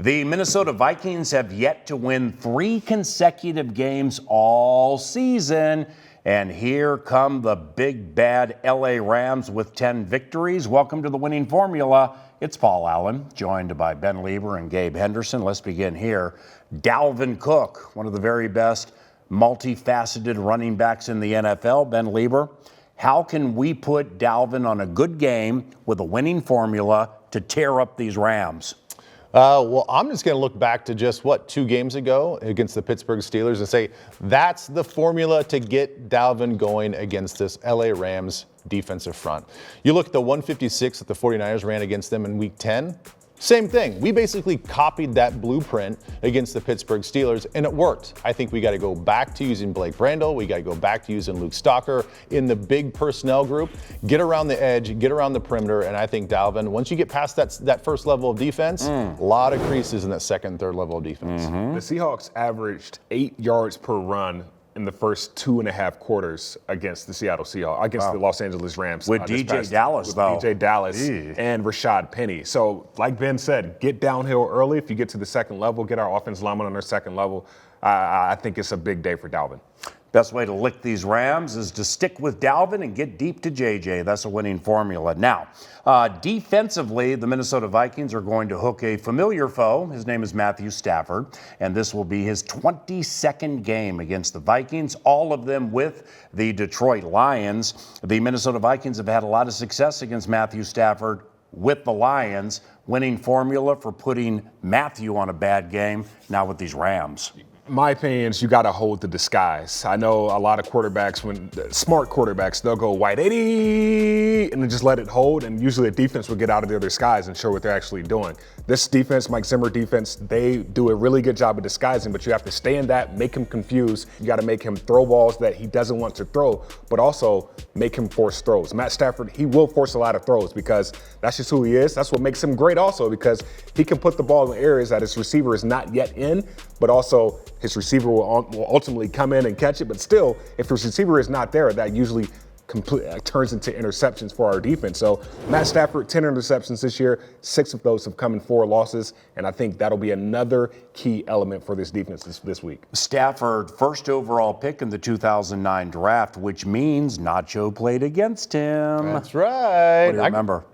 The Minnesota Vikings have yet to win 3 consecutive games all season. And here come the big bad LA Rams with 10 victories. Welcome to the winning formula. It's Paul Allen, joined by Ben Leber and Gabe Henderson. Let's begin here. Dalvin Cook, one of the very best multifaceted running backs in the NFL. Ben Leber, how can we put Dalvin on a good game with a winning formula to tear up these Rams? Well, I'm just going to look back to just, 2 games ago against the Pittsburgh Steelers and say that's the formula to get Dalvin going against this LA Rams defensive front. You look at the 156 that the 49ers ran against them in Week 10. Same thing. We basically copied that blueprint against the Pittsburgh Steelers, and it worked. I think we got to go back to using Blake Brandel. We got to go back to using Luke Stalker in the big personnel group. Get around the edge, get around the perimeter, and I think Dalvin, once you get past that first level of defense, a lot of creases in that second, third level of defense. The Seahawks averaged 8 yards per run in the first 2.5 quarters against the Seattle Seahawks, against the Los Angeles Rams. With DJ Dallas, though. DJ Dallas and Rashad Penny. So, like Ben said, get downhill early. If you get to the second level, get our offensive linemen on their second level. I think it's a big day for Dalvin. Best way to lick these Rams is to stick with Dalvin and get deep to JJ. That's a winning formula. Now, defensively, the Minnesota Vikings are going to hook a familiar foe. His name is Matthew Stafford, and this will be his 22nd game against the Vikings, all of them with the Detroit Lions. The Minnesota Vikings have had a lot of success against Matthew Stafford with the Lions. Winning formula for putting Matthew on a bad game now with these Rams. My opinion is you got to hold the disguise. I know a lot of quarterbacks, when smart quarterbacks, they'll go wide 80 and then just let it hold, and usually the defense will get out of their disguise and show what they're actually doing. This defense, Mike Zimmer defense, they do a really good job of disguising, but you have to stay in that, make him confused. You got to make him throw balls that he doesn't want to throw, but also make him force throws. Matt Stafford, he will force a lot of throws because that's just who he is. That's what makes him great also, because he can put the ball in areas that his receiver is not yet in, but also his receiver will ultimately come in and catch it. But still, if his receiver is not there, that usually turns into interceptions for our defense. So Matt Stafford, 10 interceptions this year, 6 of those have come in 4 losses, and I think that'll be another key element for this defense this week. Stafford, first overall pick in the 2009 draft, which means Nacho played against him. That's right. What do you remember?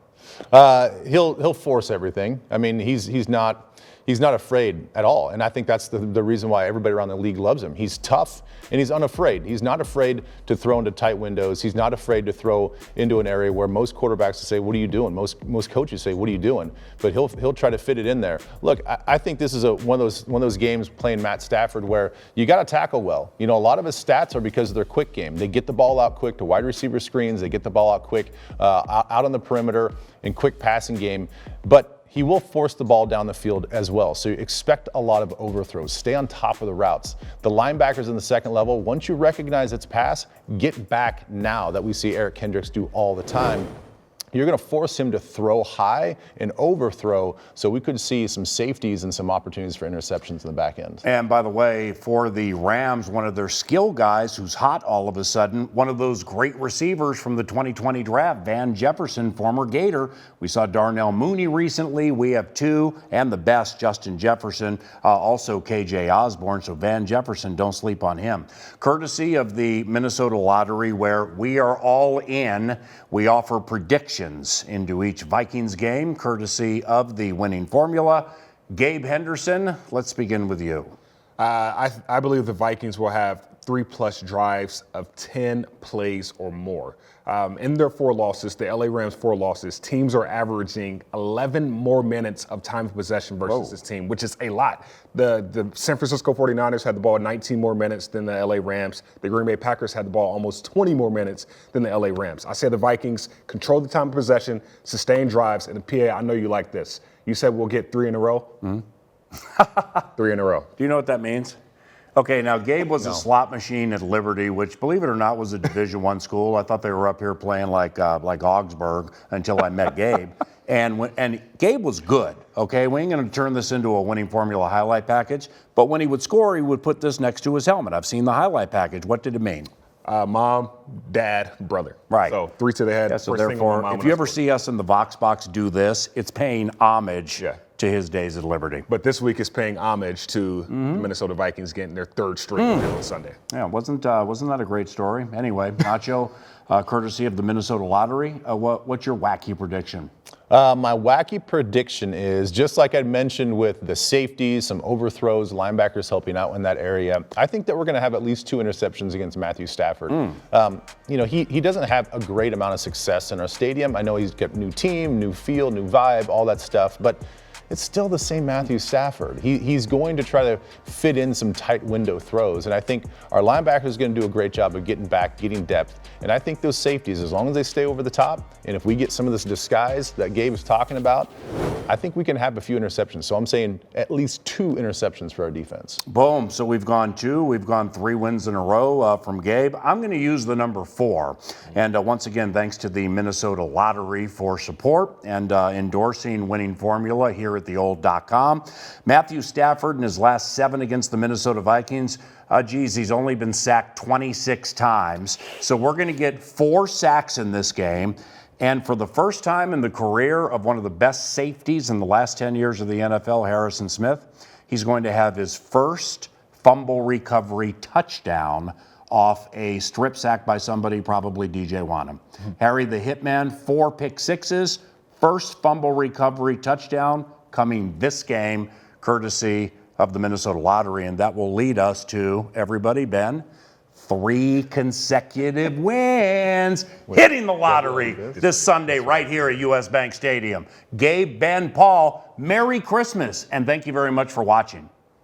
He'll force everything. I mean, he's not afraid at all. And I think that's the reason why everybody around the league loves him. He's tough and he's unafraid. He's not afraid to throw into tight windows. He's not afraid to throw into an area where most quarterbacks say, what are you doing? Most coaches say, what are you doing? But he'll try to fit it in there. Look, I think this is one of those games playing Matt Stafford where you got to tackle well. You know, a lot of his stats are because of their quick game. They get the ball out quick to wide receiver screens. They get the ball out quick out on the perimeter in quick passing game. But he will force the ball down the field as well. So expect a lot of overthrows. Stay on top of the routes. The linebackers in the second level, once you recognize it's pass, get back now, that we see Eric Kendricks do all the time. You're going to force him to throw high and overthrow, so we could see some safeties and some opportunities for interceptions in the back end. And by the way, for the Rams, one of their skill guys who's hot all of a sudden, one of those great receivers from the 2020 draft, Van Jefferson, former Gator. We saw Darnell Mooney recently. We have 2, and the best, Justin Jefferson, also KJ Osborne. So Van Jefferson, don't sleep on him. Courtesy of the Minnesota Lottery, where we are all in, we offer predictions into each Vikings game, courtesy of the winning formula. Gabe Henderson, let's begin with you. I believe the Vikings will have 3+ drives of 10 plays or more. In their 4 losses, the LA Rams 4 losses, teams are averaging 11 more minutes of time of possession versus this team, which is a lot. The San Francisco 49ers had the ball 19 more minutes than the LA Rams. The Green Bay Packers had the ball almost 20 more minutes than the LA Rams. I say the Vikings control the time of possession, sustain drives, and the PA, I know you like this. You said we'll get 3 in a row? 3 in a row. Do you know what that means? Okay, now Gabe was a slot machine at Liberty, which, believe it or not, was a Division I school. I thought they were up here playing like Augsburg until I met Gabe. And Gabe was good, okay? We ain't going to turn this into a winning formula highlight package, but when he would score, he would put this next to his helmet. I've seen the highlight package. What did it mean? Mom, dad, brother. Right. So 3 to the head. Yeah, so therefore, if you ever see us in the Vox Box do this, it's paying homage to his days at Liberty. But this week is paying homage to the Minnesota Vikings getting their third straight win on Sunday. Yeah, wasn't that a great story? Anyway, Nacho, courtesy of the Minnesota Lottery, what's your wacky prediction? My wacky prediction is, just like I mentioned with the safeties, some overthrows, linebackers helping out in that area, I think that we're going to have at least 2 interceptions against Matthew Stafford. He doesn't have a great amount of success in our stadium. I know he's got new team, new feel, new vibe, all that stuff, but it's still the same Matthew Stafford. He's going to try to fit in some tight window throws, and I think our linebackers are going to do a great job of getting back, getting depth, and I think those safeties, as long as they stay over the top, and if we get some of this disguise that Gabe was talking about, I think we can have a few interceptions. So I'm saying at least 2 interceptions for our defense. Boom. So we've gone 2. We've gone 3 wins in a row from Gabe. I'm going to use the number 4. And once again, thanks to the Minnesota Lottery for support and endorsing winning formula here at theold.com. Matthew Stafford in his last 7 against the Minnesota Vikings, he's only been sacked 26 times. So we're going to get 4 sacks in this game. And for the first time in the career of one of the best safeties in the last 10 years of the NFL, Harrison Smith, he's going to have his first fumble recovery touchdown off a strip sack by somebody, probably DJ Wanham. Harry the Hitman, 4 pick sixes, first fumble recovery touchdown coming this game, courtesy of the Minnesota Lottery. And that will lead us to, everybody, Ben, 3 consecutive wins, hitting the lottery this Sunday right here at US Bank Stadium. Gabe, Ben, Paul, Merry Christmas, and thank you very much for watching.